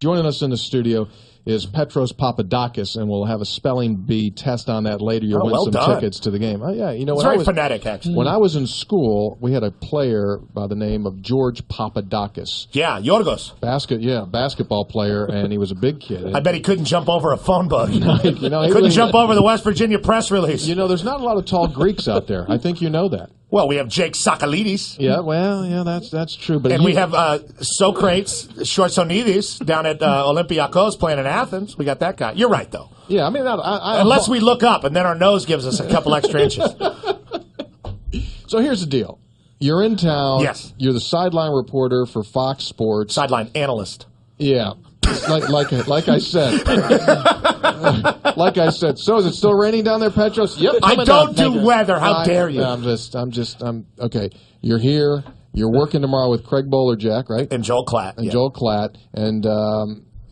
Joining us in the studio is Petros Papadakis, and we'll have a spelling bee test on that later. You'll win some tickets to the game. Oh, yeah. It's very phonetic, actually. When I was in school, we had a player by the name of George Papadakis. Yeah, Yorgos. Basketball player, and he was a big kid. I bet he couldn't jump over a phone book. He couldn't jump over the West Virginia press release. There's not a lot of tall Greeks out there. I think you know that. Well, we have Jake Sakalidis. That's true. But we have Socrates Shortsonidis down at Olympiacos playing in Athens. We got that guy. You're right, though. Yeah, I mean, unless we look up and then our nose gives us a couple extra inches. So here's the deal. You're in town. Yes. You're the sideline reporter for Fox Sports. Sideline analyst. Yeah. Like I said. Like I said. So is it still raining down there, Petros? Yep. I don't do weather. How dare you? I'm okay. You're here. You're working tomorrow with Craig Bowlerjack, right? And Joel Klatt. Joel Klatt.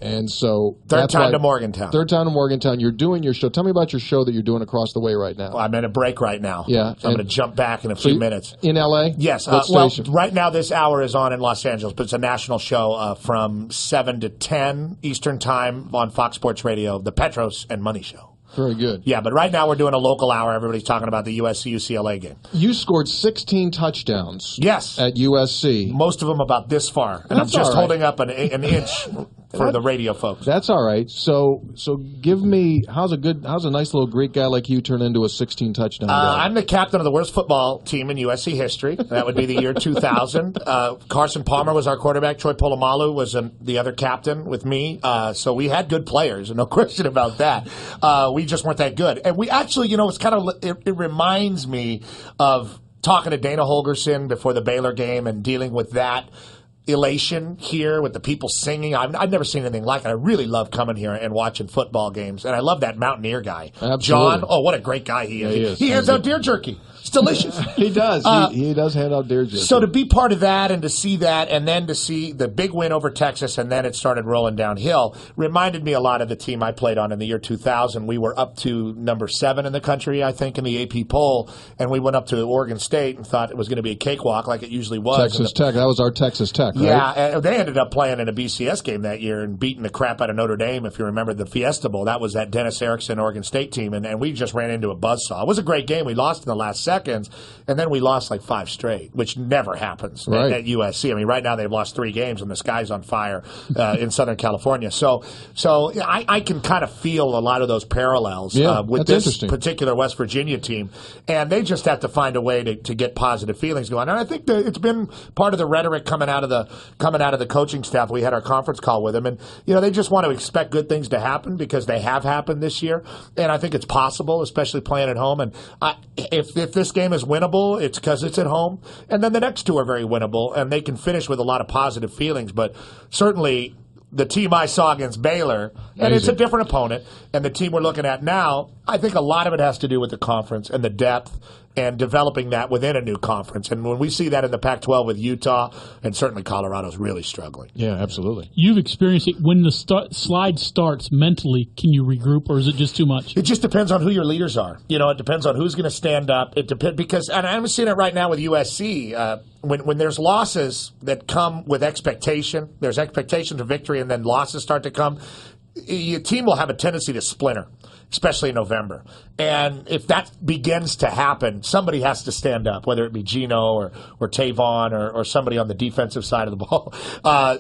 And so third time to Morgantown. Third time to Morgantown. You're doing your show. Tell me about your show that you're doing across the way right now. Well, I'm in a break right now. Yeah. So I'm going to jump back in a few minutes. In L.A.? Yes. Right now this hour is on in Los Angeles, but it's a national show from 7 to 10 Eastern Time on Fox Sports Radio, the Petros and Money Show. Very good. Yeah, but right now we're doing a local hour. Everybody's talking about the USC-UCLA game. You scored 16 touchdowns. Yes. At USC. Most of them about this far. And I'm just holding up an inch for the radio folks. That's all right. So give me, how's a nice little Greek guy like you turn into a 16 touchdown guy? I'm the captain of the worst football team in USC history. That would be the year 2000. Carson Palmer was our quarterback. Troy Polamalu was the other captain with me. So we had good players, no question about that. We just weren't that good. And we actually, it's kind of, it reminds me of talking to Dana Holgerson before the Baylor game and dealing with that elation here with the people singing. I've never seen anything like it. I really love coming here and watching football games. And I love that Mountaineer guy. Absolutely. John, what a great guy he is. Yeah, he hands out deer jerky. It's delicious. He does. He does hand out deer jerky. So to be part of that and to see that and then to see the big win over Texas and then it started rolling downhill reminded me a lot of the team I played on in the year 2000. We were up to number 7 in the country, I think, in the AP poll, and we went up to Oregon State and thought it was going to be a cakewalk like it usually was. Texas Tech. That was our Texas Tech, right? Yeah, and they ended up playing in a BCS game that year and beating the crap out of Notre Dame, if you remember the Fiesta Bowl. That was that Dennis Erickson Oregon State team, and we just ran into a buzzsaw. It was a great game. We lost in the last seconds, and then we lost like 5 straight, which never happens at USC. I mean, right now they've lost 3 games, and the sky's on fire in Southern California. So I can kind of feel a lot of those parallels with this particular West Virginia team, and they just have to find a way to get positive feelings going. And I think that it's been part of the rhetoric coming out of the coaching staff. We had our conference call with them, and they just want to expect good things to happen because they have happened this year, and I think it's possible, especially playing at home. And if this game is winnable, it's because it's at home, and then the next 2 are very winnable, and they can finish with a lot of positive feelings. But certainly the team I saw against Baylor, and it's a different opponent, and the team we're looking at now, I think a lot of it has to do with the conference and the depth and developing that within a new conference. And when we see that in the Pac-12 with Utah, and certainly Colorado's really struggling. Yeah, absolutely. You've experienced it. When the slide starts mentally, can you regroup, or is it just too much? It just depends on who your leaders are. It depends on who's going to stand up. It depends because, and I'm seeing it right now with USC. When there's losses that come with expectation, there's expectations of victory, and then losses start to come, your team will have a tendency to splinter, especially in November. And if that begins to happen, somebody has to stand up, whether it be Gino or Tavon or somebody on the defensive side of the ball.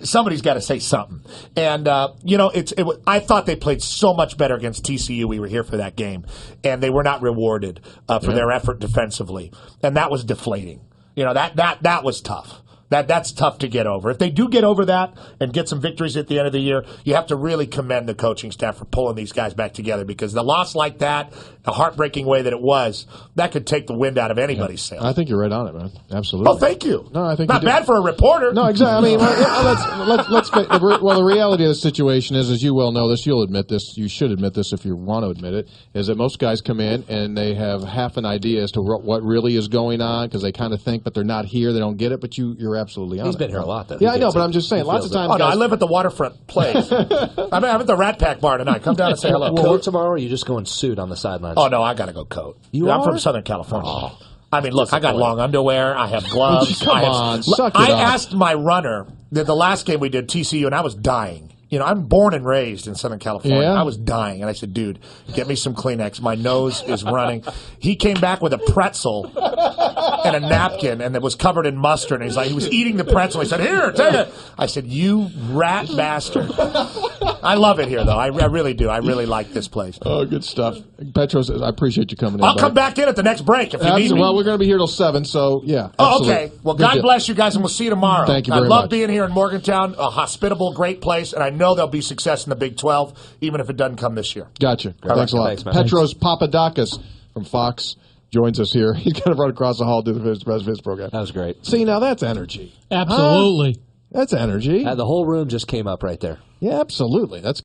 Somebody's got to say something. And, I thought they played so much better against TCU. We were here for that game. And they were not rewarded for their effort defensively. And that was deflating. That was tough. That's tough to get over. If they do get over that and get some victories at the end of the year, you have to really commend the coaching staff for pulling these guys back together, because the loss like that, the heartbreaking way that it was, that could take the wind out of anybody's sail. I think you're right on it, man. Absolutely. Oh, thank you. No, I think not bad for a reporter. No, exactly. I mean, let's the reality of the situation is, as you well know this, you'll admit this, you should admit this if you want to admit it, is that most guys come in and they have half an idea as to what really is going on, because they kind of think, but they're not here, they don't get it, but you're absolutely on it. He's been here a lot, though. Yeah, I know, but I'm just saying, lots of times. Oh, no, I live at the Waterfront Place. I'm at the Rat Pack Bar tonight. Come down and say hello. Coat tomorrow, or are you just going suit on the sidelines? Oh, no, I got to go coat. I'm from Southern California. Oh. I mean, look, I got long underwear. I have gloves. Come on, suck it I up. asked my runner the last game we did, TCU, and I was dying. I'm born and raised in Southern California. Yeah. I was dying, and I said, dude, get me some Kleenex. My nose is running. He came back with a pretzel and a napkin, and it was covered in mustard. And he was eating the pretzel. He said, here, take it. I said, you rat bastard. I love it here, though. I really do. I really like this place. Oh, good stuff. Petros, I appreciate you coming in. I'll come back in at the next break if you need me. Well, we're going to be here till 7, so yeah. Oh, absolutely. okay. Well, Good God deal. bless you guys, and we'll see you tomorrow. Thank you I very love much. being here in Morgantown, a hospitable, great place, and I know there'll be success in the Big 12, even if it doesn't come this year. Gotcha. Thanks a lot. Thanks, man. Petros Papadakis from Fox joins us here. He's going to run across the hall to do his program. That was great. See, now that's energy. Absolutely. That's energy. The whole room just came up right there. Yeah, absolutely. That's